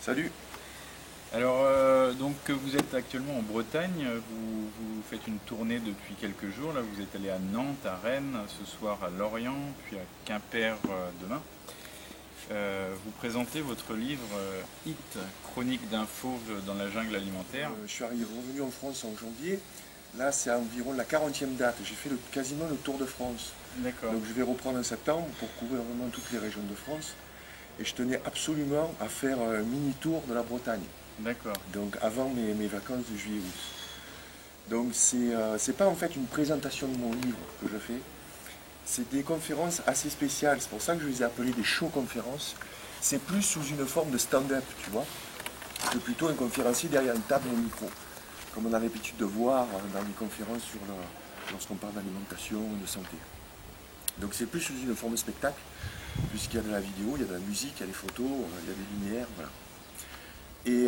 Salut. Alors, donc vous êtes actuellement en Bretagne, vous faites une tournée depuis quelques jours, là vous êtes allé à Nantes, à Rennes, ce soir à Lorient, puis à Quimper demain. Vous présentez votre livre Hit, chronique d'un fauve dans la jungle alimentaire. Je suis revenu en France en janvier. Là, c'est environ la 40e date. J'ai fait quasiment le tour de France. D'accord, Donc, je vais reprendre en septembre pour couvrir vraiment toutes les régions de France. Et je tenais absolument à faire un mini tour de la Bretagne. d'accord. Donc, avant mes vacances de juillet-août. Donc, c'est pas en fait une présentation de mon livre que je fais. C'est des conférences assez spéciales. C'est pour ça que je les ai appelées des shows conférences. C'est plus sous une forme de stand-up, tu vois. C'est plutôt un conférencier derrière une table et un micro, comme on a l'habitude de voir dans les conférences lorsqu'on parle d'alimentation ou de santé. Donc c'est plus sous une forme de spectacle, puisqu'il y a de la vidéo, il y a de la musique, il y a des photos, il y a des lumières, voilà. Et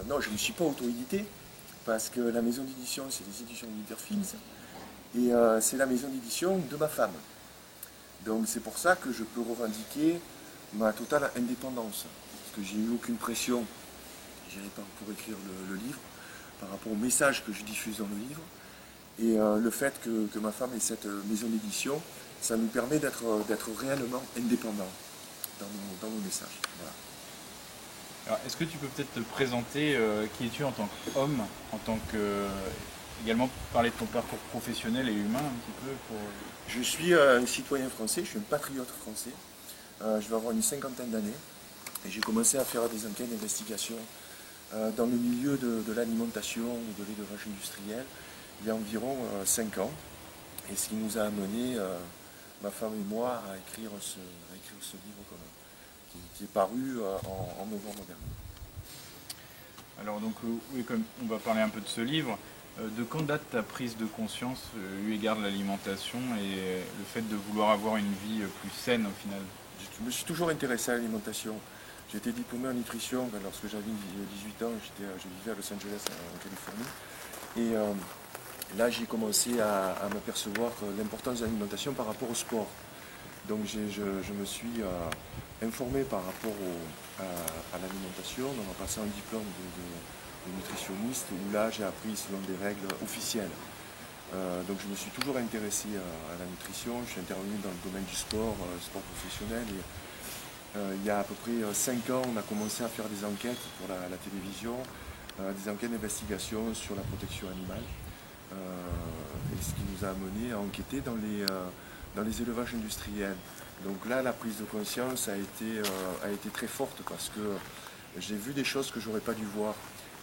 non, je ne me suis pas auto-édité, parce que la maison d'édition, c'est les éditions Winterfields, et c'est la maison d'édition de ma femme. Donc c'est pour ça que je peux revendiquer ma totale indépendance, parce que j'ai eu aucune pression, je dirais pas, pour écrire le livre, par rapport au message que je diffuse dans le livre. Et le fait que ma femme ait cette maison d'édition, ça nous permet d'être réellement indépendants dans nos messages. Voilà. Alors, est-ce que tu peux peut-être te présenter qui es-tu en tant qu'homme, en tant que... également parler de ton parcours professionnel et humain un petit peu pour... Je suis un citoyen français, je suis un patriote français. Je vais avoir une cinquantaine d'années et j'ai commencé à faire des enquêtes d'investigation dans le milieu de l'alimentation ou de l'élevage industriel il y a environ 5 ans. Et ce qui nous a amené, ma femme et moi, à écrire ce livre commun, qui est paru en novembre dernier. Alors donc oui, comme on va parler un peu de ce livre, de quand date ta prise de conscience eu égard de l'alimentation et le fait de vouloir avoir une vie plus saine au final? Je me suis toujours intéressé à l'alimentation. J'ai été diplômé en nutrition lorsque j'avais 18 ans, je vivais à Los Angeles, en Californie. Et là, j'ai commencé à m'apercevoir l'importance de l'alimentation par rapport au sport. Donc je me suis informé par rapport à l'alimentation en passant un diplôme de nutritionniste où là j'ai appris selon des règles officielles. Donc je me suis toujours intéressé à la nutrition, je suis intervenu dans le domaine du sport, sport professionnel. Et, il y a à peu près 5 ans, on a commencé à faire des enquêtes pour la télévision, des enquêtes d'investigation sur la protection animale. Et ce qui nous a amené à enquêter dans les élevages industriels. Donc là, la prise de conscience a été très forte parce que j'ai vu des choses que j'aurais pas dû voir.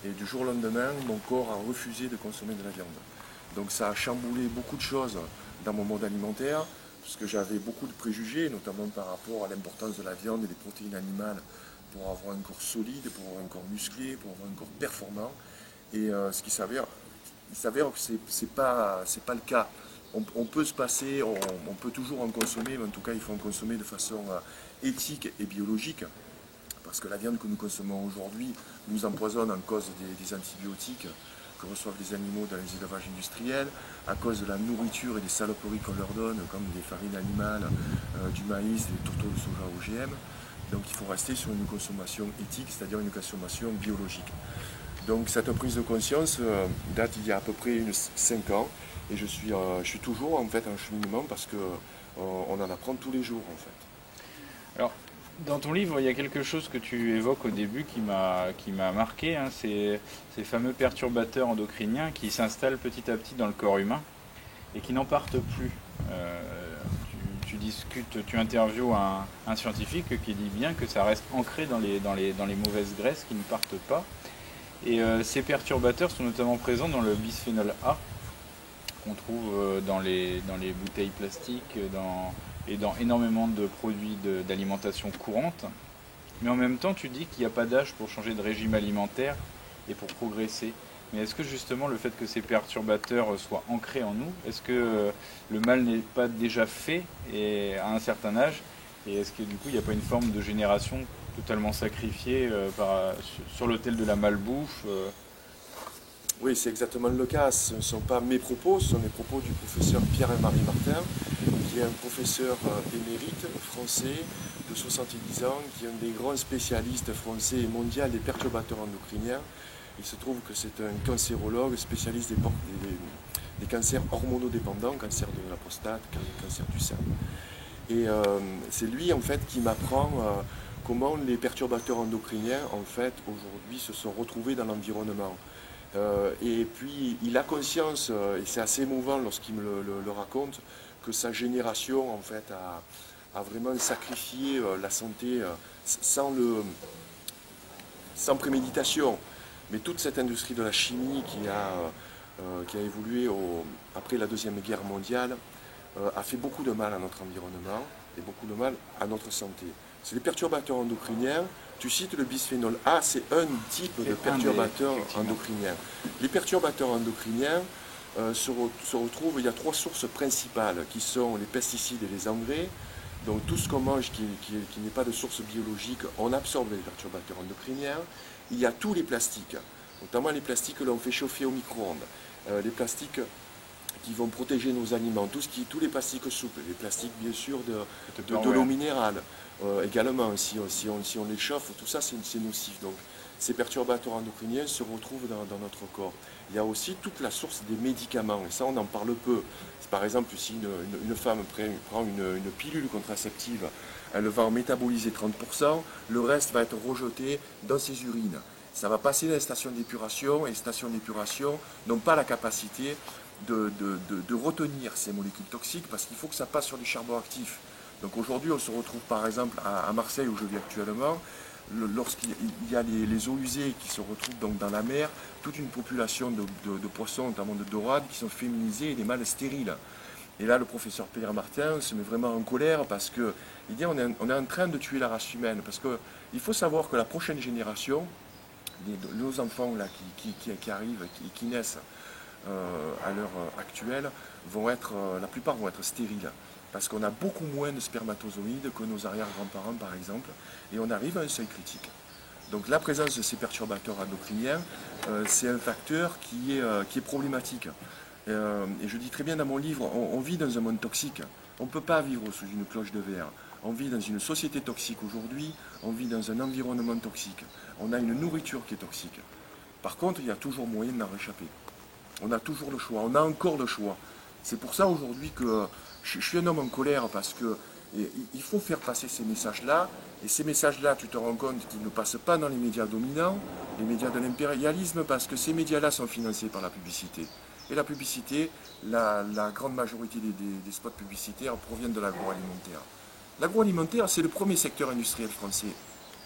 Et du jour au lendemain, mon corps a refusé de consommer de la viande. Donc ça a chamboulé beaucoup de choses dans mon mode alimentaire, puisque j'avais beaucoup de préjugés, notamment par rapport à l'importance de la viande et des protéines animales pour avoir un corps solide, pour avoir un corps musclé, pour avoir un corps performant. Et ce qui s'avère, il s'avère que c'est pas le cas. On peut se passer, on peut toujours en consommer, mais en tout cas il faut en consommer de façon éthique et biologique, parce que la viande que nous consommons aujourd'hui nous empoisonne en cause des antibiotiques que reçoivent les animaux dans les élevages industriels, à cause de la nourriture et des saloperies qu'on leur donne, comme des farines animales, du maïs, des tourteaux de soja OGM. Donc il faut rester sur une consommation éthique, c'est-à-dire une consommation biologique. Donc cette prise de conscience date il y a à peu près 5 ans et je suis toujours en fait en cheminement parce que on en apprend tous les jours en fait. Alors, dans ton livre, il y a quelque chose que tu évoques au début qui m'a marqué, hein, c'est ces fameux perturbateurs endocriniens qui s'installent petit à petit dans le corps humain et qui n'en partent plus. Euh, tu discutes, tu interviews un scientifique qui dit bien que ça reste ancré dans les mauvaises graisses qui ne partent pas. Et ces perturbateurs sont notamment présents dans le bisphénol A, qu'on trouve dans les bouteilles plastiques et dans énormément de produits d'alimentation courante. Mais en même temps, tu dis qu'il n'y a pas d'âge pour changer de régime alimentaire et pour progresser. Mais est-ce que justement le fait que ces perturbateurs soient ancrés en nous, est-ce que le mal n'est pas déjà fait à un certain âge? Et est-ce que du coup il n'y a pas une forme de génération totalement sacrifiée sur l'autel de la malbouffe Oui, c'est exactement le cas. Ce ne sont pas mes propos, ce sont les propos du professeur Pierre-Marie Martin, qui est un professeur émérite français de 70 ans, qui est un des grands spécialistes français et mondiaux des perturbateurs endocriniens. Il se trouve que c'est un cancérologue spécialiste des cancers hormonodépendants, cancer de la prostate, cancer du sein. Et c'est lui en fait qui m'apprend comment les perturbateurs endocriniens en fait aujourd'hui se sont retrouvés dans l'environnement. Et puis il a conscience, et c'est assez émouvant lorsqu'il me le raconte, que sa génération en fait a vraiment sacrifié la santé sans préméditation. Mais toute cette industrie de la chimie qui a évolué après la Deuxième Guerre mondiale a fait beaucoup de mal à notre environnement et beaucoup de mal à notre santé. C'est les perturbateurs endocriniens. Tu cites le bisphénol A, c'est un type de perturbateur endocrinien. Les perturbateurs endocriniens se retrouvent, il y a 3 sources principales qui sont les pesticides et les engrais. Donc tout ce qu'on mange qui n'est pas de source biologique, on absorbe les perturbateurs endocriniens. Il y a tous les plastiques, notamment les plastiques que l'on fait chauffer au micro-ondes, les plastiques qui vont protéger nos aliments, tous les plastiques souples, les plastiques bien sûr de l'eau minérale, également si on les chauffe, tout ça c'est nocif. Donc ces perturbateurs endocriniens se retrouvent dans notre corps. Il y a aussi toute la source des médicaments, et ça on en parle peu. Par exemple, si une femme prend une pilule contraceptive, elle va en métaboliser 30%, le reste va être rejeté dans ses urines. Ça va passer dans les stations d'épuration, et les stations d'épuration n'ont pas la capacité de retenir ces molécules toxiques parce qu'il faut que ça passe sur du charbon actif. Donc aujourd'hui, on se retrouve par exemple à Marseille où je vis actuellement, lorsqu'il y a les eaux usées qui se retrouvent donc dans la mer, toute une population de poissons, notamment de dorades, qui sont féminisés et des mâles stériles. Et là, le professeur Pierre Martin se met vraiment en colère parce qu'il dit on est en train de tuer la race humaine. Parce qu'il faut savoir que la prochaine génération, nos enfants là, qui arrivent et qui naissent à l'heure actuelle, la plupart vont être stériles. Parce qu'on a beaucoup moins de spermatozoïdes que nos arrière-grands-parents par exemple, et on arrive à un seuil critique. Donc la présence de ces perturbateurs endocriniens, c'est un facteur qui est problématique. Et je dis très bien dans mon livre, on vit dans un monde toxique. On ne peut pas vivre sous une cloche de verre. On vit dans une société toxique aujourd'hui, on vit dans un environnement toxique. On a une nourriture qui est toxique. Par contre, il y a toujours moyen d'en réchapper. On a toujours le choix, on a encore le choix. C'est pour ça aujourd'hui que je suis un homme en colère parce qu'il faut faire passer ces messages-là. Et ces messages-là, tu te rends compte qu'ils ne passent pas dans les médias dominants, les médias de l'impérialisme, parce que ces médias-là sont financés par la publicité. Et la publicité, la grande majorité des spots publicitaires proviennent de l'agroalimentaire. L'agroalimentaire, c'est le premier secteur industriel français.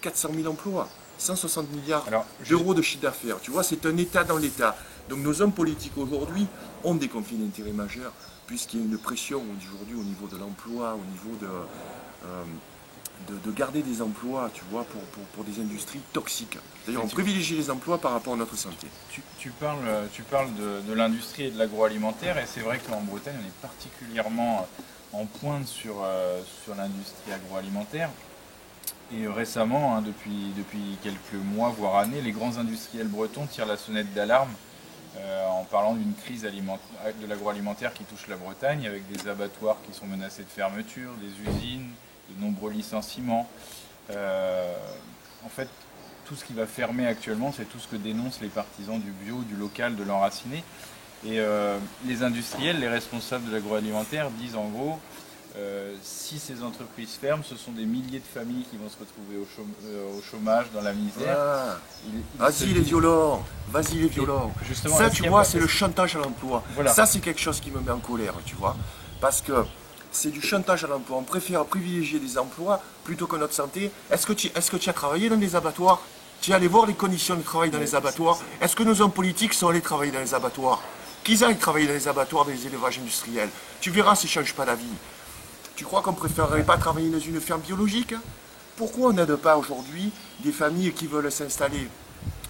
400 000 emplois, 160 milliards d'euros de chiffre d'affaires. Tu vois, c'est un État dans l'État. Donc nos hommes politiques aujourd'hui ont des conflits d'intérêts majeurs, puisqu'il y a une pression aujourd'hui au niveau de l'emploi, au niveau de garder des emplois, tu vois, pour des industries toxiques. D'ailleurs, on privilégie les emplois par rapport à notre santé. Tu parles de l'industrie et de l'agroalimentaire, et c'est vrai qu'en Bretagne, on est particulièrement en pointe sur l'industrie agroalimentaire. Et récemment, depuis quelques mois, voire années, les grands industriels bretons tirent la sonnette d'alarme en parlant d'une crise de l'agroalimentaire qui touche la Bretagne, avec des abattoirs qui sont menacés de fermeture, des usines, de nombreux licenciements. En fait, tout ce qui va fermer actuellement, c'est tout ce que dénoncent les partisans du bio, du local, de l'enraciné. Et les industriels, les responsables de l'agroalimentaire disent en gros, si ces entreprises ferment, ce sont des milliers de familles qui vont se retrouver au chômage, dans la misère. Ah, vas-y les violents, vas-y les violents. Ça, tu vois, c'est le chantage à l'emploi. Voilà. Ça, c'est quelque chose qui me met en colère, tu vois. Parce que c'est du chantage à l'emploi. On préfère privilégier des emplois plutôt que notre santé. Est-ce que tu as travaillé dans des abattoirs? Tu es allé voir les conditions de travail dans les abattoirs? Est-ce que nos hommes politiques sont allés travailler dans les abattoirs? Qu'ils aillent travailler dans les abattoirs, dans les élevages industriels. Tu verras, ça ne change pas la vie. Tu crois qu'on ne préférerait pas travailler dans une ferme biologique? Pourquoi on n'aide pas aujourd'hui des familles qui veulent s'installer,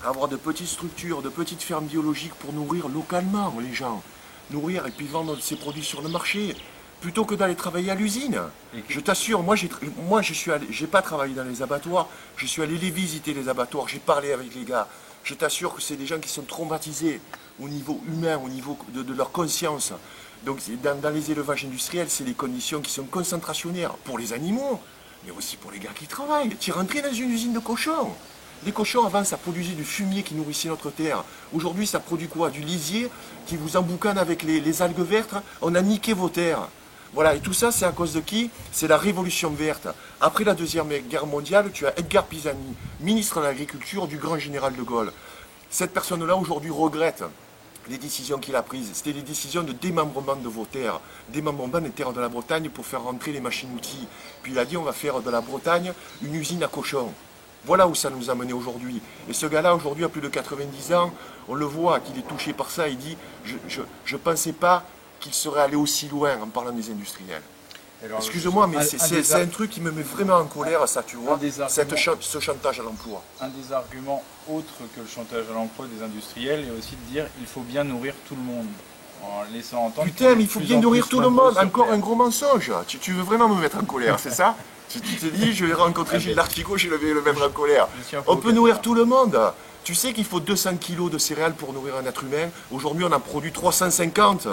avoir de petites structures, de petites fermes biologiques pour nourrir localement les gens, nourrir et puis vendre ces produits sur le marché, plutôt que d'aller travailler à l'usine? Je t'assure, moi j'ai pas travaillé dans les abattoirs, je suis allé les visiter les abattoirs, j'ai parlé avec les gars. Je t'assure que c'est des gens qui sont traumatisés au niveau humain, au niveau de leur conscience. Donc dans les élevages industriels, c'est des conditions qui sont concentrationnaires pour les animaux, mais aussi pour les gars qui travaillent. Tu es rentré dans une usine de cochons. Les cochons, avant, ça produisait du fumier qui nourrissait notre terre. Aujourd'hui, ça produit quoi? Du lisier qui vous emboucane avec les algues vertes. On a niqué vos terres. Voilà, et tout ça, c'est à cause de qui? C'est la révolution verte. Après la Deuxième Guerre mondiale, tu as Edgar Pisani, ministre de l'Agriculture du grand général de Gaulle. Cette personne-là, aujourd'hui, regrette les décisions qu'il a prises. C'était des décisions de démembrement de vos terres, démembrement des terres de la Bretagne pour faire rentrer les machines-outils. Puis il a dit, on va faire de la Bretagne une usine à cochons. Voilà où ça nous a mené aujourd'hui. Et ce gars-là, aujourd'hui, a plus de 90 ans, on le voit, qu'il est touché par ça, il dit, je ne pensais pas qu'il serait allé aussi loin en parlant des industriels. Excuse-moi, mais c'est un truc qui me met vraiment en colère, ça, tu vois, ce chantage à l'emploi. Un des arguments autres que le chantage à l'emploi des industriels est aussi de dire qu'il faut bien nourrir tout le monde. En laissant entendre. Putain, mais il faut bien nourrir tout le monde. Encore un gros mensonge. Tu veux vraiment me mettre en colère, c'est ça? Tu te dis, je vais rencontrer Gilles Lartigot, je vais le mettre en colère. On peut nourrir tout le monde. Tu sais qu'il faut 200 kilos de céréales pour nourrir un être humain. Aujourd'hui, on en produit 350.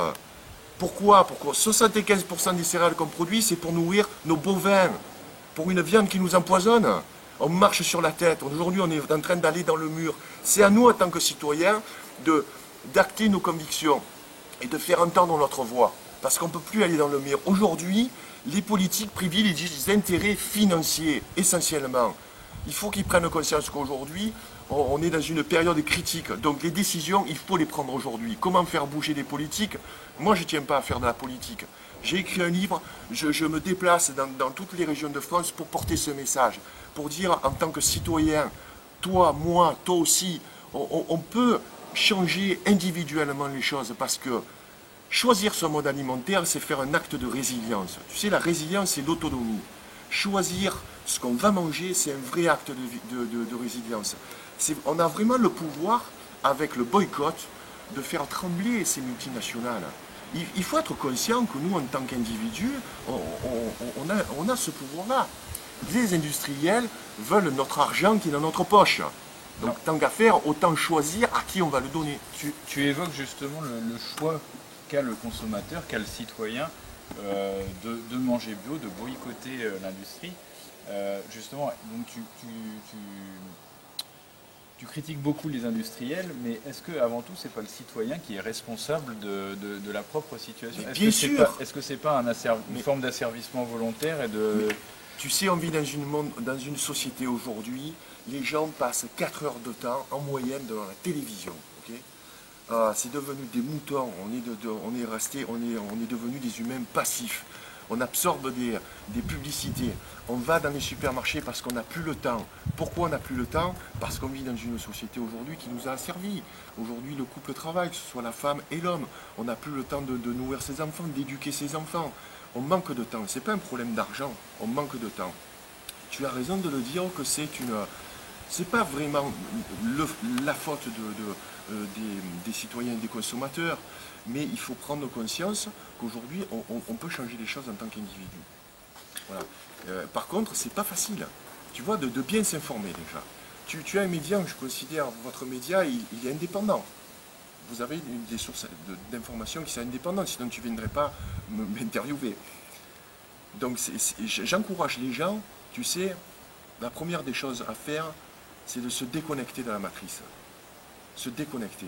Pourquoi? 75% des céréales qu'on produit, c'est pour nourrir nos bovins, pour une viande qui nous empoisonne. On marche sur la tête. Aujourd'hui, on est en train d'aller dans le mur. C'est à nous, en tant que citoyens, d'acter nos convictions et de faire entendre notre voix. Parce qu'on ne peut plus aller dans le mur. Aujourd'hui, les politiques privilégient les intérêts financiers, essentiellement. Il faut qu'ils prennent conscience qu'aujourd'hui, on est dans une période critique. Donc les décisions, il faut les prendre aujourd'hui. Comment faire bouger les politiques? Moi, je ne tiens pas à faire de la politique. J'ai écrit un livre, je me déplace dans toutes les régions de France pour porter ce message. Pour dire, en tant que citoyen, toi, moi, toi aussi, on peut changer individuellement les choses parce que choisir son mode alimentaire, c'est faire un acte de résilience. Tu sais, la résilience, c'est l'autonomie. Choisir ce qu'on va manger, c'est un vrai acte de résilience. On a vraiment le pouvoir, avec le boycott, de faire trembler ces multinationales. Il faut être conscient que nous, en tant qu'individus, on a ce pouvoir-là. Les industriels veulent notre argent qui est dans notre poche. Donc, tant qu'à faire, autant choisir à qui on va le donner. Tu évoques justement le choix qu'a le consommateur, qu'a le citoyen de manger bio, de boycotter l'industrie. Justement, donc tu critiques beaucoup les industriels, mais est-ce que avant tout, c'est pas le citoyen qui est responsable de la propre situation? Bien sûr. Est-ce que c'est pas une forme d'asservissement volontaire et de... Tu sais, on vit dans une société aujourd'hui, les gens passent 4 heures de temps en moyenne devant la télévision. Okay, c'est devenu des moutons, on est devenu des humains passifs. On absorbe des publicités, on va dans les supermarchés parce qu'on n'a plus le temps. Pourquoi on n'a plus le temps? Parce qu'on vit dans une société aujourd'hui qui nous a asservis. Aujourd'hui, le couple travaille, que ce soit la femme et l'homme. On n'a plus le temps de nourrir ses enfants, d'éduquer ses enfants. On manque de temps. Ce n'est pas un problème d'argent, on manque de temps. Tu as raison de le dire que c'est pas vraiment la faute des citoyens et des consommateurs, mais il faut prendre conscience qu'aujourd'hui, on peut changer les choses en tant qu'individu. Voilà. Par contre, c'est pas facile, tu vois, de bien s'informer déjà. Tu as un média, je considère votre média, il est indépendant. Vous avez des sources d'informations qui sont indépendantes, sinon tu ne viendrais pas m'interviewer. Donc j'encourage les gens, tu sais, la première des choses à faire, c'est de se déconnecter de la matrice. Se déconnecter.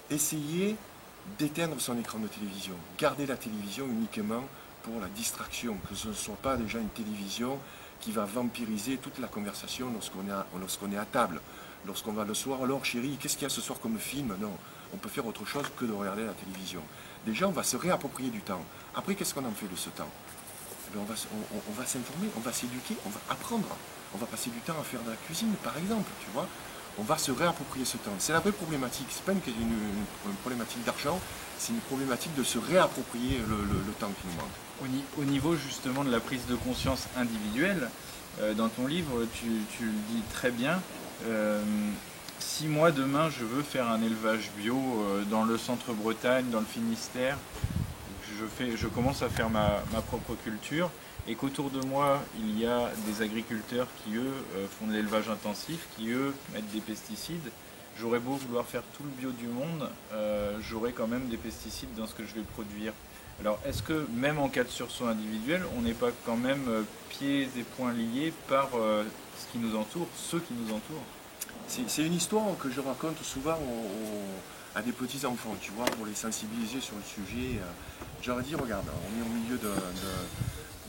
Essayer d'éteindre son écran de télévision. Garder la télévision uniquement pour la distraction, que ce ne soit pas déjà une télévision qui va vampiriser toute la conversation lorsqu'on est à table. Lorsqu'on va le soir, alors chérie, qu'est-ce qu'il y a ce soir comme film? Non, on peut faire autre chose que de regarder la télévision. Déjà, on va se réapproprier du temps. Après, qu'est-ce qu'on en fait de ce temps? Eh bien, on va s'informer, on va s'éduquer, on va apprendre. On va passer du temps à faire de la cuisine, par exemple, tu vois. On va se réapproprier ce temps. C'est la vraie problématique. Ce n'est pas une problématique d'argent, c'est une problématique de se réapproprier le temps qui nous manque. Au niveau justement de la prise de conscience individuelle, dans ton livre, tu le dis très bien. Si moi demain je veux faire un élevage bio dans le centre-Bretagne, dans le Finistère, je commence à faire ma propre culture, et qu'autour de moi il y a des agriculteurs qui eux font de l'élevage intensif, qui eux mettent des pesticides, j'aurais beau vouloir faire tout le bio du monde, j'aurai quand même des pesticides dans ce que je vais produire. Alors, est-ce que même en cas de sursaut individuel, on n'est pas quand même pieds et poings liés par ce qui nous entoure, ceux qui nous entourent? C'est une histoire que je raconte souvent à des petits enfants, tu vois, pour les sensibiliser sur le sujet. Je leur dis, regarde, on est au milieu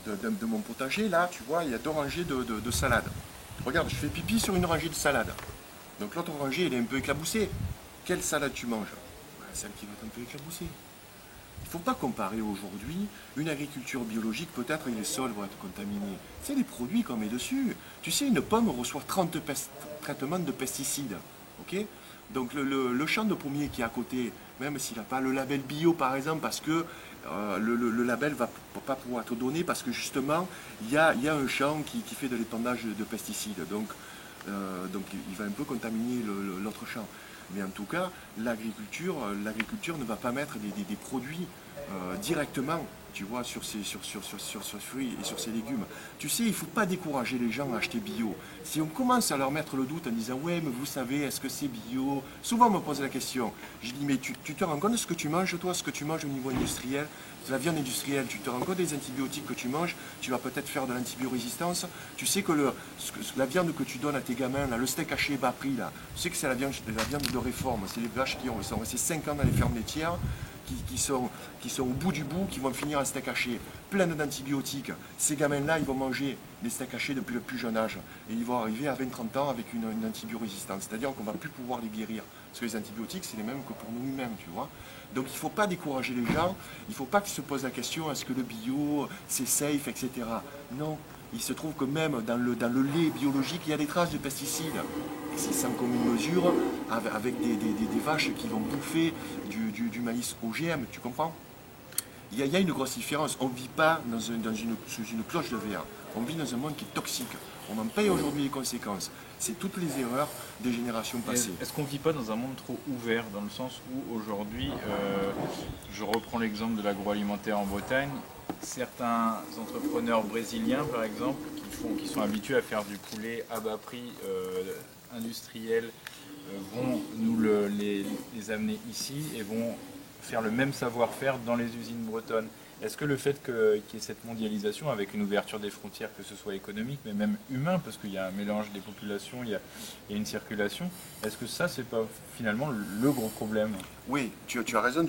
de mon potager, là, tu vois, il y a 2 rangées de salades. Regarde, je fais pipi sur une rangée de salades. Donc l'autre rangée, elle est un peu éclabousée. Quelle salade tu manges? Celle qui va être un peu éclaboussée. Il ne faut pas comparer aujourd'hui une agriculture biologique, peut-être et les sols vont être contaminés. C'est les produits qu'on met dessus. Tu sais, une pomme reçoit 30 traitements de pesticides. Ok. Donc le champ de pommier qui est à côté, même s'il n'a pas le label bio par exemple, parce que le label ne va pas pouvoir te donner, parce que justement, il y a un champ qui fait de l'épandage de pesticides. Donc il va un peu contaminer l'autre champ. Mais en tout cas, l'agriculture ne va pas mettre des produits directement, tu vois, sur ces fruits et sur ces légumes. Tu sais, il ne faut pas décourager les gens à acheter bio. Si on commence à leur mettre le doute en disant ouais, mais vous savez, est-ce que c'est bio? Souvent on me pose la question. Je dis mais tu te rends compte de ce que tu manges, toi, ce que tu manges au niveau industriel, de la viande industrielle, tu te rends compte des antibiotiques que tu manges, tu vas peut-être faire de l'antibiorésistance. Tu sais que la viande que tu donnes à tes gamins, là, le steak haché bas prix, là, tu sais que c'est la viande de réforme. C'est les vaches qui sont restées 5 ans dans les fermes laitières, qui sont au bout du bout, qui vont finir en steak haché, plein d'antibiotiques. Ces gamins-là, ils vont manger des steaks hachés depuis le plus jeune âge. Et ils vont arriver à 20-30 ans avec une antibiorésistance. C'est-à-dire qu'on ne va plus pouvoir les guérir. Parce que les antibiotiques, c'est les mêmes que pour nous humains, tu vois. Donc il ne faut pas décourager les gens. Il ne faut pas qu'ils se posent la question, est-ce que le bio, c'est safe, etc. Non. Il se trouve que même dans le lait biologique, il y a des traces de pesticides. Et c'est sans commune mesure avec des vaches qui vont bouffer du maïs OGM, tu comprends? Il y a une grosse différence. On ne vit pas sous une cloche de verre. On vit dans un monde qui est toxique. On en paye aujourd'hui les conséquences. C'est toutes les erreurs des générations passées. Est-ce qu'on ne vit pas dans un monde trop ouvert, dans le sens où aujourd'hui, je reprends l'exemple de l'agroalimentaire en Bretagne, certains entrepreneurs brésiliens par exemple, qui sont habitués à faire du poulet à bas prix industriel, vont nous les amener ici et vont faire le même savoir-faire dans les usines bretonnes. Est-ce que le fait qu'il y ait cette mondialisation avec une ouverture des frontières, que ce soit économique, mais même humain, parce qu'il y a un mélange des populations, il y a une circulation, est-ce que ça, c'est pas finalement le gros problème? Oui, tu as raison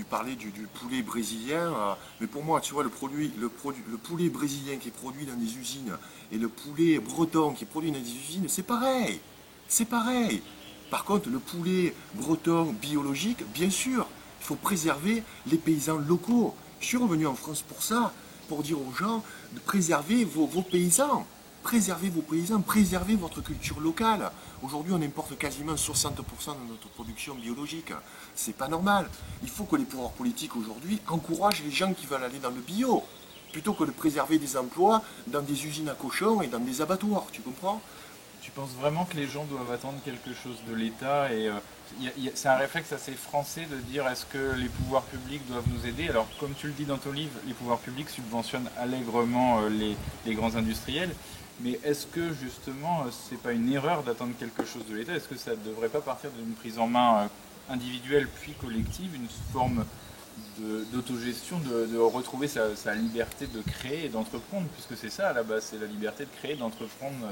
parler du poulet brésilien, mais pour moi, tu vois, le poulet brésilien qui est produit dans des usines et le poulet breton qui est produit dans des usines, c'est pareil. C'est pareil. Par contre, le poulet breton biologique, bien sûr, il faut préserver les paysans locaux. Je suis revenu en France pour ça, pour dire aux gens de préserver vos paysans. Préservez vos paysans, préservez votre culture locale. Aujourd'hui, on importe quasiment 60% de notre production biologique. C'est pas normal. Il faut que les pouvoirs politiques aujourd'hui encouragent les gens qui veulent aller dans le bio, plutôt que de préserver des emplois dans des usines à cochons et dans des abattoirs. Tu comprends? Tu penses vraiment que les gens doivent attendre quelque chose de l'État et c'est un réflexe assez français de dire est-ce que les pouvoirs publics doivent nous aider? Alors comme tu le dis dans ton livre, les pouvoirs publics subventionnent allègrement les grands industriels, mais est-ce que justement c'est pas une erreur d'attendre quelque chose de l'État? Est-ce que ça ne devrait pas partir d'une prise en main individuelle puis collective, une forme d'autogestion, de retrouver sa liberté de créer et d'entreprendre, puisque c'est ça à la base, c'est la liberté de créer, d'entreprendre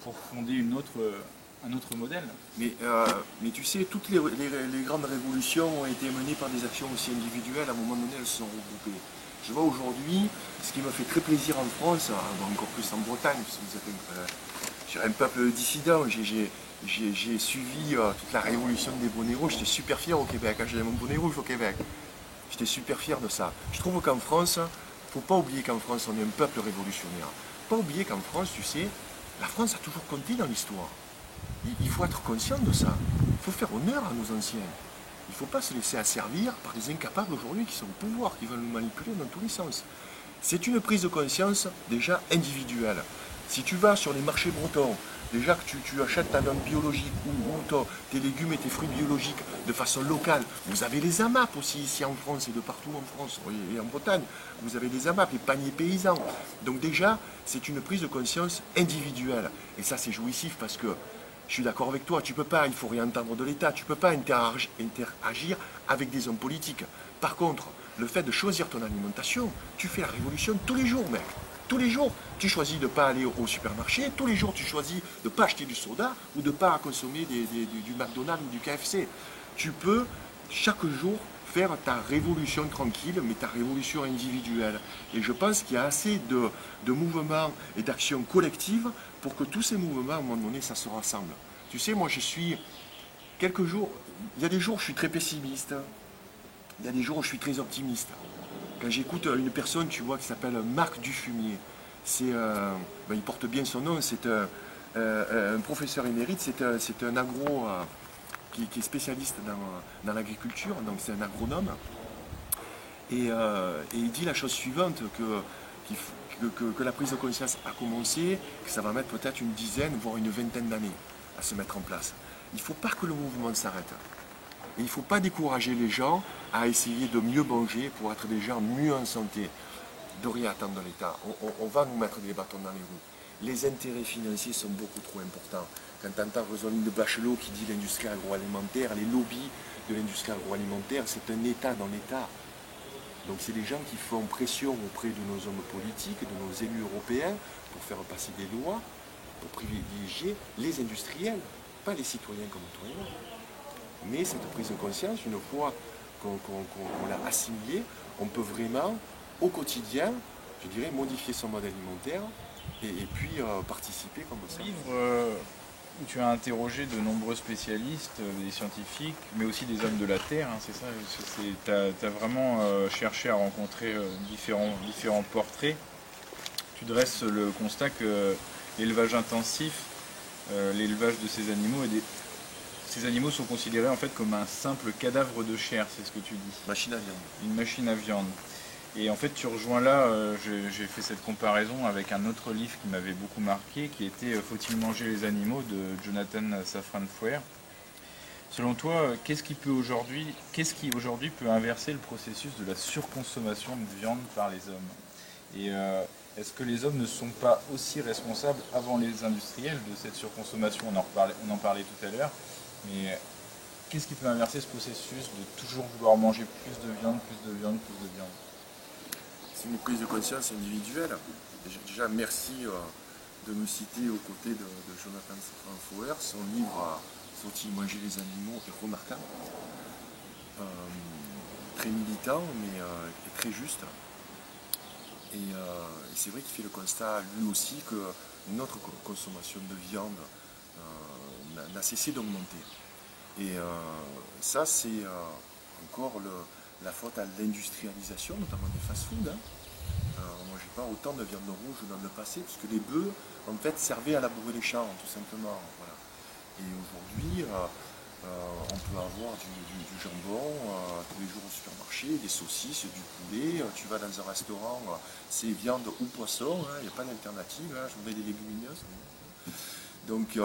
pour fonder un autre modèle. Mais tu sais, toutes les grandes révolutions ont été menées par des actions aussi individuelles. À un moment donné, elles se sont regroupées. Je vois aujourd'hui, ce qui me fait très plaisir en France, encore plus en Bretagne, parce que vous êtes un peuple dissident. J'ai suivi toute la révolution des bonnets rouges. J'étais super fier au Québec. Quand j'avais mon bonnet rouge au Québec, j'étais super fier de ça. Je trouve qu'en France, il ne faut pas oublier qu'en France, on est un peuple révolutionnaire. Pas oublier qu'en France, tu sais, la France a toujours compté dans l'histoire. Il faut être conscient de ça. Il faut faire honneur à nos anciens. Il ne faut pas se laisser asservir par des incapables aujourd'hui qui sont au pouvoir, qui veulent nous manipuler dans tous les sens. C'est une prise de conscience déjà individuelle. Si tu vas sur les marchés bretons, déjà que tu achètes ta viande biologique ou tes légumes et tes fruits biologiques de façon locale, vous avez les AMAP aussi ici en France et de partout en France et en Bretagne. Vous avez les AMAP, les paniers paysans. Donc déjà, c'est une prise de conscience individuelle. Et ça, c'est jouissif parce que je suis d'accord avec toi, tu peux pas, il faut rien entendre de l'État, tu ne peux pas interagir avec des hommes politiques. Par contre, le fait de choisir ton alimentation, tu fais la révolution tous les jours, mec. Tous les jours, tu choisis de ne pas aller au supermarché, tous les jours, tu choisis de ne pas acheter du soda ou de ne pas consommer du McDonald's ou du KFC. Tu peux, chaque jour, faire ta révolution tranquille, mais ta révolution individuelle. Et je pense qu'il y a assez de mouvements et d'actions collectives pour que tous ces mouvements, à un moment donné, ça se rassemble. Tu sais, moi, je suis... Quelques jours, il y a des jours où je suis très pessimiste, il y a des jours où je suis très optimiste. Quand j'écoute une personne, tu vois, qui s'appelle Marc Dufumier, il porte bien son nom, c'est un professeur émérite, c'est un agro qui est spécialiste dans l'agriculture, donc c'est un agronome. Et il dit la chose suivante, que la prise de conscience a commencé, que ça va mettre peut-être une dizaine, voire une vingtaine d'années à se mettre en place. Il ne faut pas que le mouvement s'arrête. Et il ne faut pas décourager les gens à essayer de mieux manger pour être des gens mieux en santé. De rien attendre de l'État. On va nous mettre des bâtons dans les roues. Les intérêts financiers sont beaucoup trop importants. Quand tu entends Roselyne de Bachelot qui dit l'industrie agroalimentaire, les lobbies de l'industrie agroalimentaire, c'est un État dans l'État. Donc c'est des gens qui font pression auprès de nos hommes politiques, de nos élus européens, pour faire passer des lois, pour privilégier les industriels, pas les citoyens comme toi et moi. Mais cette prise de conscience, une fois qu'on l'a assimilée, on peut vraiment, au quotidien, je dirais, modifier son mode alimentaire et puis participer comme ça. Où tu as interrogé de nombreux spécialistes, des scientifiques, mais aussi des hommes de la Terre, hein, c'est ça. Tu as vraiment cherché à rencontrer différents portraits. Tu dresses le constat que l'élevage intensif, l'élevage de ces animaux, ces animaux sont considérés en fait comme un simple cadavre de chair, c'est ce que tu dis. Machine à viande. Une machine à viande. Et en fait, tu rejoins là, j'ai fait cette comparaison avec un autre livre qui m'avait beaucoup marqué, qui était Faut-il manger les animaux de Jonathan Safran Foer. Selon toi, qu'est-ce qui aujourd'hui peut inverser le processus de la surconsommation de viande par les hommes? Et est-ce que les hommes ne sont pas aussi responsables avant les industriels de cette surconsommation? On en parlait tout à l'heure, mais qu'est-ce qui peut inverser ce processus de toujours vouloir manger plus de viande, plus de viande, plus de viande? C'est une prise de conscience individuelle. Déjà, merci de nous citer aux côtés de Jonathan Safran Foer. Son livre Faut-il manger les animaux est remarquable. Très militant, mais très juste. Et c'est vrai qu'il fait le constat, lui aussi, que notre consommation de viande n'a cessé d'augmenter. Et ça, c'est encore la faute à l'industrialisation, notamment des fast-foods. Moi, j'ai pas autant de viande rouge dans le passé, puisque les bœufs, en fait, servaient à labourer les champs, tout simplement. Voilà. Et aujourd'hui, on peut avoir du jambon tous les jours au supermarché, des saucisses, du poulet. Tu vas dans un restaurant, c'est viande ou poisson, il n'y a pas d'alternative. Je voudrais des légumineuses. Donc,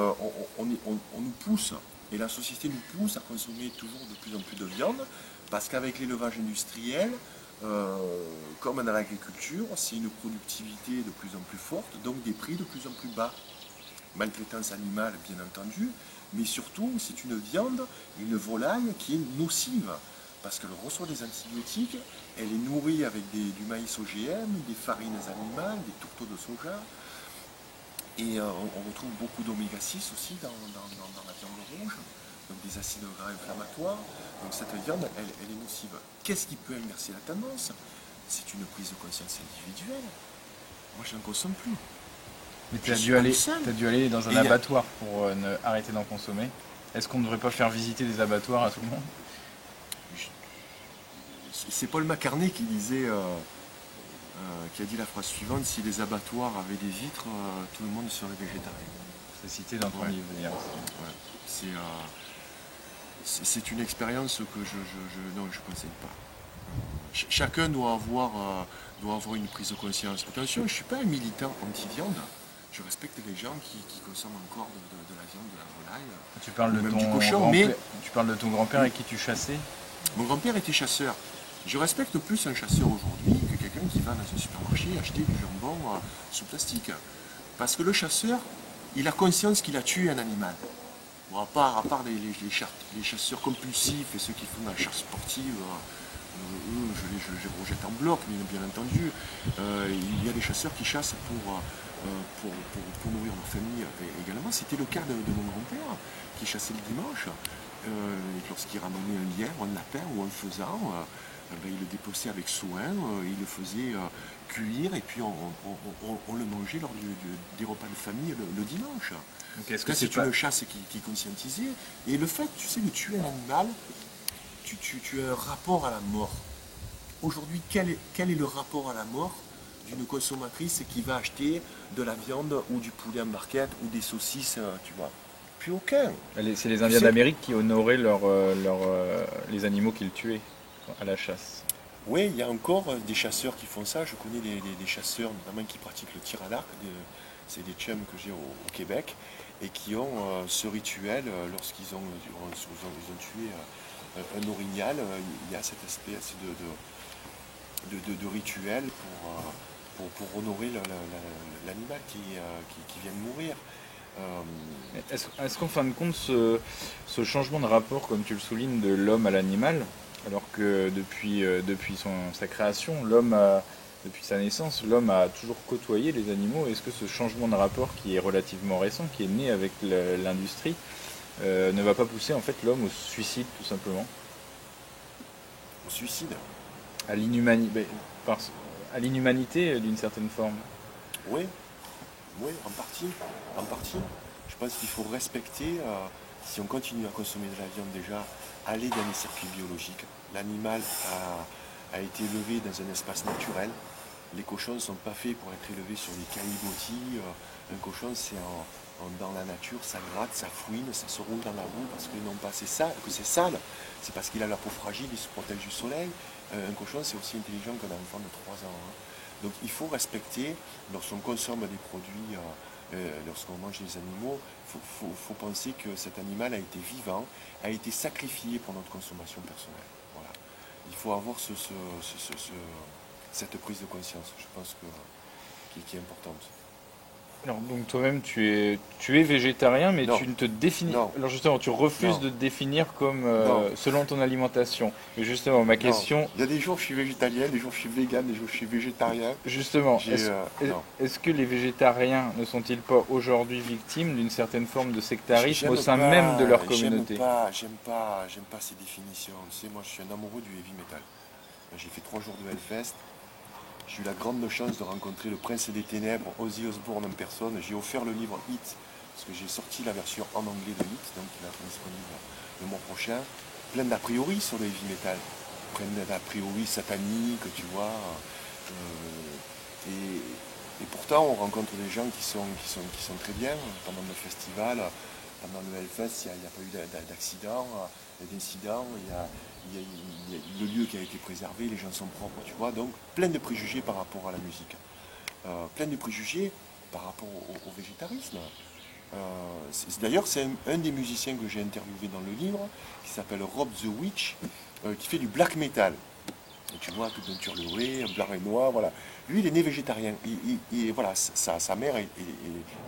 on nous pousse, et la société nous pousse à consommer toujours de plus en plus de viande, parce qu'avec l'élevage industriel, comme dans l'agriculture, c'est une productivité de plus en plus forte, donc des prix de plus en plus bas. Maltraitance animale, bien entendu, mais surtout, c'est une viande, une volaille qui est nocive, parce qu'elle reçoit des antibiotiques, elle est nourrie avec du maïs OGM, des farines animales, des tourteaux de soja, et on retrouve beaucoup d'oméga 6 aussi dans la viande rouge, donc des acides gras inflammatoires. Donc cette viande, elle est nocive. Qu'est-ce qui peut inverser la tendance? C'est une prise de conscience individuelle. Moi, je n'en consomme plus. Mais tu as dû aller dans un abattoir pour arrêter d'en consommer. Est-ce qu'on ne devrait pas faire visiter des abattoirs à tout le monde? C'est Paul McCartney qui disait, qui a dit la phrase suivante: si les abattoirs avaient des vitres, tout le monde serait végétarien. C'est cité dans ton livre d'ailleurs. Ouais. C'est une expérience que je ne conseille pas. Chacun doit avoir une prise de conscience. Attention, je ne suis pas un militant anti-viande. Je respecte les gens qui consomment encore de la viande, de la volaille. Tu parles de du cochon, mais tu parles de ton grand-père avec qui tu chassais? Mon grand-père était chasseur. Je respecte plus un chasseur aujourd'hui que quelqu'un qui va dans un supermarché acheter du jambon sous plastique. Parce que le chasseur, il a conscience qu'il a tué un animal. Bon, à part les chasseurs compulsifs et ceux qui font de la chasse sportive, eux, je les rejette en bloc, bien entendu. Il y a des chasseurs qui chassent pour nourrir leur famille également. C'était le cas de mon grand-père qui chassait le dimanche. Lorsqu'il ramenait un lièvre, un lapin ou un faisan, il le dépeçait avec soin, il le faisait cuire et puis on le mangeait lors des repas de famille le dimanche. C'est une chasse qui est conscientisée. Et le fait, tu sais, de tuer un animal, tu as un rapport à la mort. Aujourd'hui, quel est le rapport à la mort d'une consommatrice qui va acheter de la viande ou du poulet en barquette ou des saucisses, tu vois? Plus aucun. C'est les Indiens d'Amérique qui honoraient les animaux qu'ils tuaient à la chasse. Oui, il y a encore des chasseurs qui font ça. Je connais des chasseurs, notamment qui pratiquent le tir à l'arc. C'est des chums que j'ai au Québec et qui ont ce rituel lorsqu'ils ont tué un orignal. Il y a cette espèce de rituel pour honorer l'animal qui vient de mourir. Est-ce qu'en fin de compte, ce changement de rapport, comme tu le soulignes, de l'homme à l'animal, alors que depuis sa création, depuis sa naissance, l'homme a toujours côtoyé les animaux, est-ce que ce changement de rapport qui est relativement récent, qui est né avec l'industrie, ne va pas pousser en fait l'homme au suicide tout simplement? Au suicide? À l'inhumanité d'une certaine forme. Oui, en partie. Je pense qu'il faut respecter, si on continue à consommer de la viande déjà, aller dans les circuits biologiques. L'animal a été élevé dans un espace naturel. Les cochons ne sont pas faits pour être élevés sur des caillebotis. Un cochon, c'est dans la nature, ça gratte, ça fouine, ça se roule dans la boue parce que non pas c'est sale, c'est parce qu'il a la peau fragile, il se protège du soleil. Un cochon, c'est aussi intelligent qu'un enfant de 3 ans. Donc il faut respecter, lorsqu'on consomme des produits, lorsqu'on mange des animaux, il faut penser que cet animal a été vivant, a été sacrifié pour notre consommation personnelle. Voilà. Il faut avoir cette prise de conscience, je pense qui est importante. Alors, donc toi-même tu es végétarien, mais non. Tu ne te définis. Non. Alors justement, tu refuses Non. de te définir comme Non. selon ton alimentation. Mais justement, ma question. Non. Il y a des jours où je suis végétalien, des jours où je suis vegan, des jours où je suis végétarien. Justement, est-ce que les végétariens ne sont-ils pas aujourd'hui victimes d'une certaine forme de sectarisme au sein même de leur communauté? J'aime pas ces définitions. Tu sais, moi je suis un amoureux du heavy metal. J'ai fait 3 jours de Hellfest. J'ai eu la grande chance de rencontrer le prince des ténèbres, Ozzy Osbourne en personne. J'ai offert le livre Hit, parce que j'ai sorti la version en anglais de Hit, donc il va être disponible le mois prochain. Plein d'a priori sur le heavy metal, plein d'a priori sataniques, tu vois. Et pourtant, on rencontre des gens qui sont très bien. Pendant le festival, pendant le Hellfest, il n'y a pas eu d'accident, d'incident. Il y a le lieu qui a été préservé, les gens sont propres, tu vois. Donc, plein de préjugés par rapport à la musique. Plein de préjugés par rapport au végétarisme. D'ailleurs, c'est un des musiciens que j'ai interviewé dans le livre, qui s'appelle Rob the Witch, qui fait du black metal. Et tu vois, toute peinture dorée, blanc et noir, voilà. Lui, il est né végétarien. Voilà, sa mère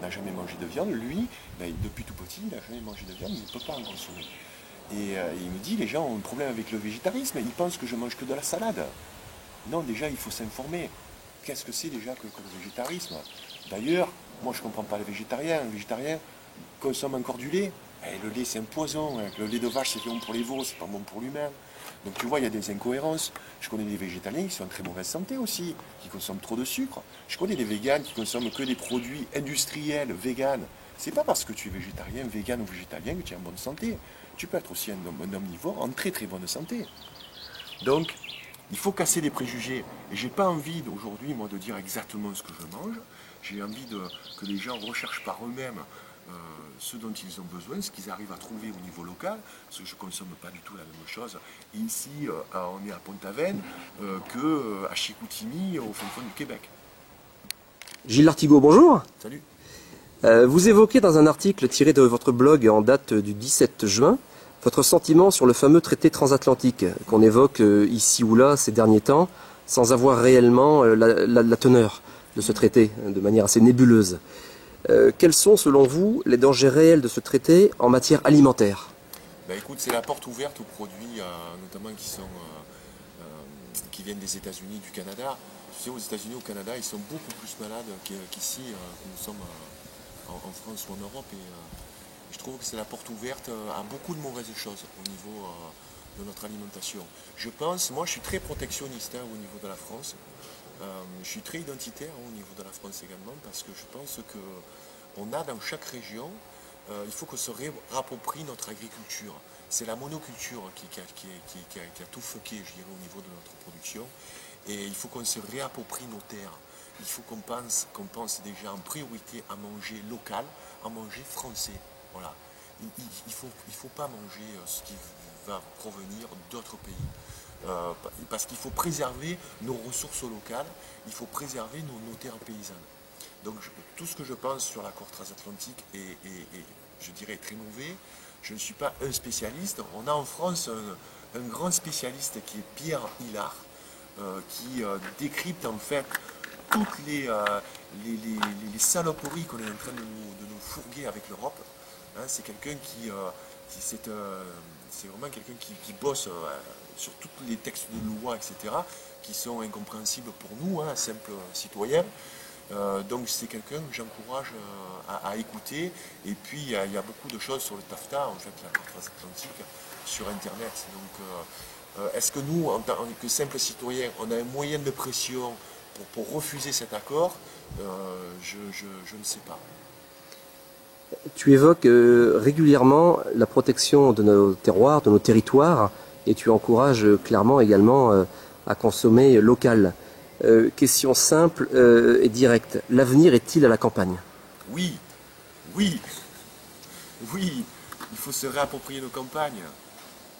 n'a jamais mangé de viande. Lui, depuis tout petit, il n'a jamais mangé de viande, il ne peut pas en consommer. Et il me dit, les gens ont un problème avec le végétarisme, ils pensent que je mange que de la salade. Non, déjà, il faut s'informer. Qu'est-ce que c'est déjà que le végétarisme? D'ailleurs, moi, je ne comprends pas les végétariens. Les végétariens consomment encore du lait. Et le lait, c'est un poison. Le lait de vache, c'est bon pour les veaux, c'est pas bon pour l'humain. Donc tu vois, il y a des incohérences. Je connais des végétaliens qui sont en très mauvaise santé aussi, qui consomment trop de sucre. Je connais des véganes qui consomment que des produits industriels, véganes. C'est pas parce que tu es végétarien, végane ou végétalien que tu es en bonne santé. Tu peux être aussi un omnivore en très très bonne santé. Donc, il faut casser les préjugés. Et j'ai pas envie aujourd'hui, moi, de dire exactement ce que je mange. J'ai envie que les gens recherchent par eux-mêmes ce dont ils ont besoin, ce qu'ils arrivent à trouver au niveau local, parce que je ne consomme pas du tout la même chose ici, on est à Pont-Aven, qu'à Chicoutimi, au fin fond du Québec. Gilles Lartigot, bonjour. Salut. Vous évoquez dans un article tiré de votre blog en date du 17 juin, votre sentiment sur le fameux traité transatlantique qu'on évoque ici ou là ces derniers temps, sans avoir réellement la teneur de ce traité, de manière assez nébuleuse. Quels sont, selon vous, les dangers réels de ce traité en matière alimentaire? Écoute, c'est la porte ouverte aux produits, notamment qui sont qui viennent des États-Unis, du Canada. Tu sais, aux États-Unis, au Canada, ils sont beaucoup plus malades qu'ici, que nous sommes en France ou en Europe. Et je trouve que c'est la porte ouverte à beaucoup de mauvaises choses au niveau de notre alimentation. Je pense, moi je suis très protectionniste au niveau de la France. Je suis très identitaire au niveau de la France également parce que je pense qu'on a dans chaque région, il faut qu'on se réapproprie notre agriculture. C'est la monoculture qui a tout fucké, je dirais, au niveau de notre production. Et il faut qu'on se réapproprie nos terres. Il faut qu'on pense déjà en priorité à manger local, à manger français. Voilà. Il ne faut pas manger ce qui va provenir d'autres pays. Parce qu'il faut préserver nos ressources locales, il faut préserver nos terres paysannes. Donc tout ce que je pense sur l'accord transatlantique est, je dirais, très mauvais. Je ne suis pas un spécialiste. On a en France un grand spécialiste qui est Pierre Hillard, qui décrypte en fait toutes les saloperies qu'on est en train de nous fourguer avec l'Europe. Hein, c'est quelqu'un c'est vraiment quelqu'un qui bosse sur tous les textes de loi, etc., qui sont incompréhensibles pour nous, simples citoyens. Donc c'est quelqu'un que j'encourage à écouter. Et puis il y a beaucoup de choses sur le TAFTA, en fait, l'accord transatlantique, sur Internet. Donc est-ce que nous, en tant que simples citoyens, on a un moyen de pression pour refuser cet accord? Je ne sais pas. Tu évoques régulièrement la protection de nos terroirs, de nos territoires, et tu encourages clairement également à consommer local. Question simple et directe. L'avenir est-il à la campagne? Oui, il faut se réapproprier nos campagnes.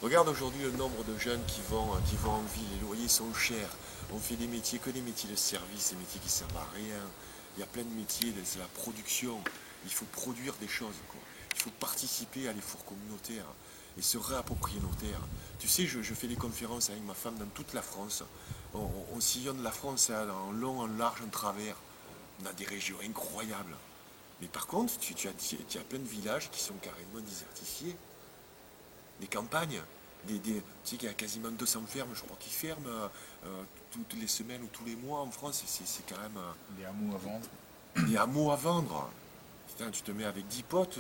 Regarde aujourd'hui le nombre de jeunes qui vont en ville, les loyers sont chers. On fait des métiers, que des métiers de service, des métiers qui ne servent à rien. Il y a plein de métiers, c'est la production. Il faut produire des choses, quoi. Il faut participer à l'effort communautaire et se réapproprier nos terres. Tu sais, je fais des conférences avec ma femme dans toute la France. On sillonne la France en long, en large, en travers. On a des régions incroyables. Mais par contre, tu as plein de villages qui sont carrément désertifiés. Des campagnes. Tu sais qu'il y a quasiment 200 fermes, je crois, qui ferment toutes les semaines ou tous les mois en France. C'est quand même... Des hameaux à vendre. Des hameaux à vendre. Putain, tu te mets avec 10 potes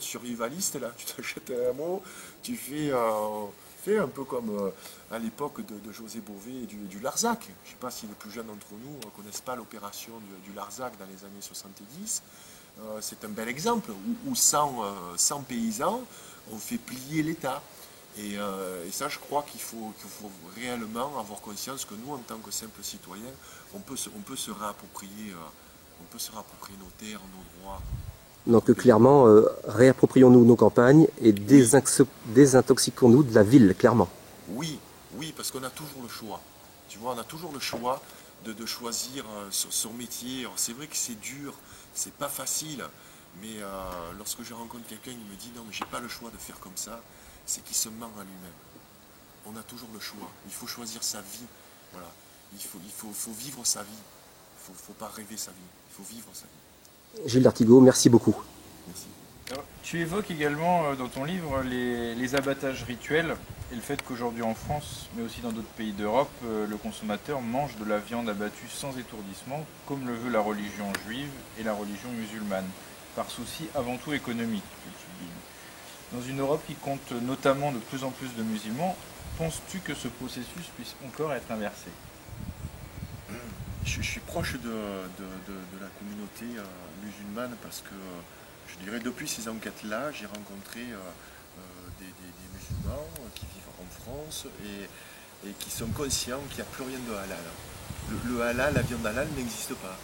survivalistes, là, tu t'achètes un hameau, tu fais un peu comme à l'époque de José Bové et du Larzac. Je ne sais pas si les plus jeunes d'entre nous ne connaissent pas l'opération du Larzac dans les années 70. C'est un bel exemple où 100 paysans ont fait plier l'État. Et ça, je crois qu'il faut réellement avoir conscience que nous, en tant que simples citoyens, on peut se réapproprier nos terres, nos droits. Donc clairement, réapproprions-nous nos campagnes et désintoxiquons-nous de la ville, clairement. Oui, parce qu'on a toujours le choix. Tu vois, on a toujours le choix de choisir son métier. C'est vrai que c'est dur, c'est pas facile, mais lorsque je rencontre quelqu'un qui me dit non, mais j'ai pas le choix de faire comme ça, c'est qu'il se ment à lui-même. On a toujours le choix. Il faut choisir sa vie. Voilà. Il faut vivre sa vie. Il ne faut pas rêver sa vie. Il faut vivre sa vie. Gilles D'Artigot, merci beaucoup. Merci. Alors, tu évoques également dans ton livre les abattages rituels et le fait qu'aujourd'hui en France, mais aussi dans d'autres pays d'Europe, le consommateur mange de la viande abattue sans étourdissement, comme le veut la religion juive et la religion musulmane, par souci avant tout économique, tu le soulignes. Dans une Europe qui compte notamment de plus en plus de musulmans, penses-tu que ce processus puisse encore être inversé? Je suis proche de la communauté musulmane parce que, je dirais, depuis ces enquêtes-là, j'ai rencontré des musulmans qui vivent en France et qui sont conscients qu'il n'y a plus rien de halal. Le halal, la viande halal n'existe pas.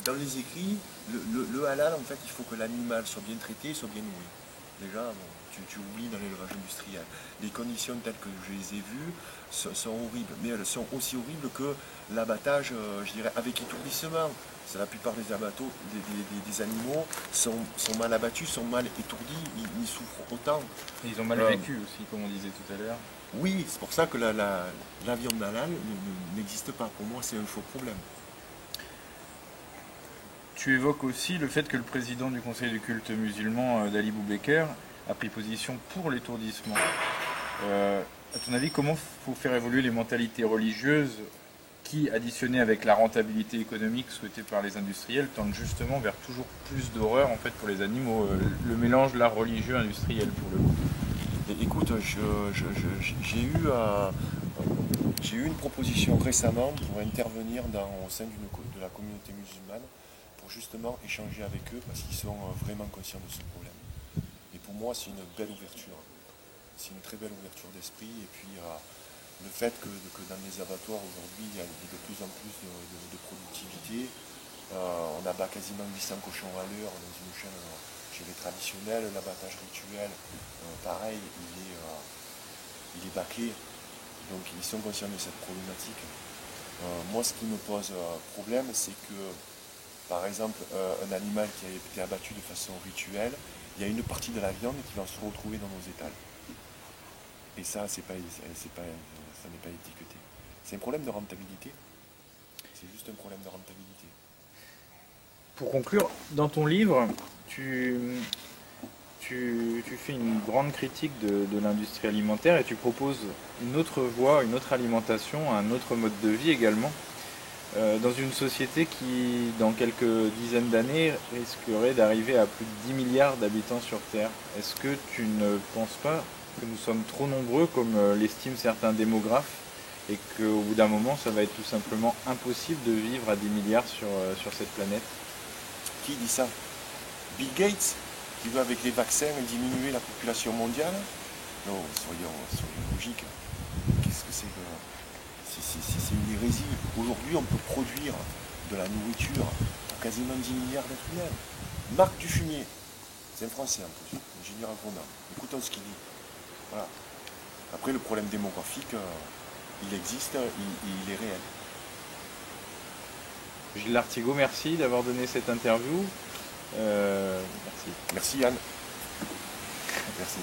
Dans les écrits, le halal, en fait, il faut que l'animal soit bien traité, soit bien nourri. Déjà, bon, tu oublies dans l'élevage industriel. Les conditions telles que je les ai vues sont horribles, mais elles sont aussi horribles que l'abattage, je dirais, avec étourdissement. La plupart des abattoirs, des animaux sont mal abattus, sont mal étourdis, ils souffrent autant. Et ils ont mal vécu aussi, comme on disait tout à l'heure. Oui, c'est pour ça que la viande halal n'existe pas. Pour moi, c'est un faux problème. Tu évoques aussi le fait que le président du conseil de culte musulman, Dali Boubaker, a pris position pour l'étourdissement. À ton avis, comment faut faire évoluer les mentalités religieuses qui, additionnées avec la rentabilité économique souhaitée par les industriels, tendent justement vers toujours plus d'horreur en fait pour les animaux, le mélange là religieux-industriel pour le coup. Écoute, j'ai eu une proposition récemment pour intervenir au sein de la communauté musulmane pour justement échanger avec eux parce qu'ils sont vraiment conscients de ce problème. Et pour moi, c'est une belle ouverture. C'est une très belle ouverture d'esprit. Et puis, le fait que dans les abattoirs aujourd'hui, il y a de plus en plus de productivité. On abat quasiment 800 cochons à l'heure dans une chaîne traditionnelle. L'abattage rituel, pareil, il est bâclé. Donc ils sont conscients de cette problématique. Moi, ce qui me pose problème, c'est que, par exemple, un animal qui a été abattu de façon rituelle, il y a une partie de la viande qui va se retrouver dans nos étals. Et ça, ça n'est pas étiqueté. C'est un problème de rentabilité. C'est juste un problème de rentabilité. Pour conclure, dans ton livre, tu fais une grande critique de l'industrie alimentaire et tu proposes une autre voie, une autre alimentation, un autre mode de vie également, dans une société qui, dans quelques dizaines d'années, risquerait d'arriver à plus de 10 milliards d'habitants sur Terre. Est-ce que tu ne penses pas que nous sommes trop nombreux, comme l'estiment certains démographes, et qu'au bout d'un moment, ça va être tout simplement impossible de vivre à 10 milliards sur cette planète? Qui dit ça? Bill Gates, qui veut avec les vaccins diminuer la population mondiale? Non, soyons logiques. Qu'est-ce que c'est que... C'est une hérésie. Aujourd'hui, on peut produire de la nourriture pour quasiment 10 milliards d'êtres humains. Marc Dufumier, c'est un Français en plus, ingénieur agronome. Écoutons ce qu'il dit. Voilà. Après, le problème démographique, il existe, il est réel. Gilles Lartigot, merci d'avoir donné cette interview. Merci. Merci Yann. Merci.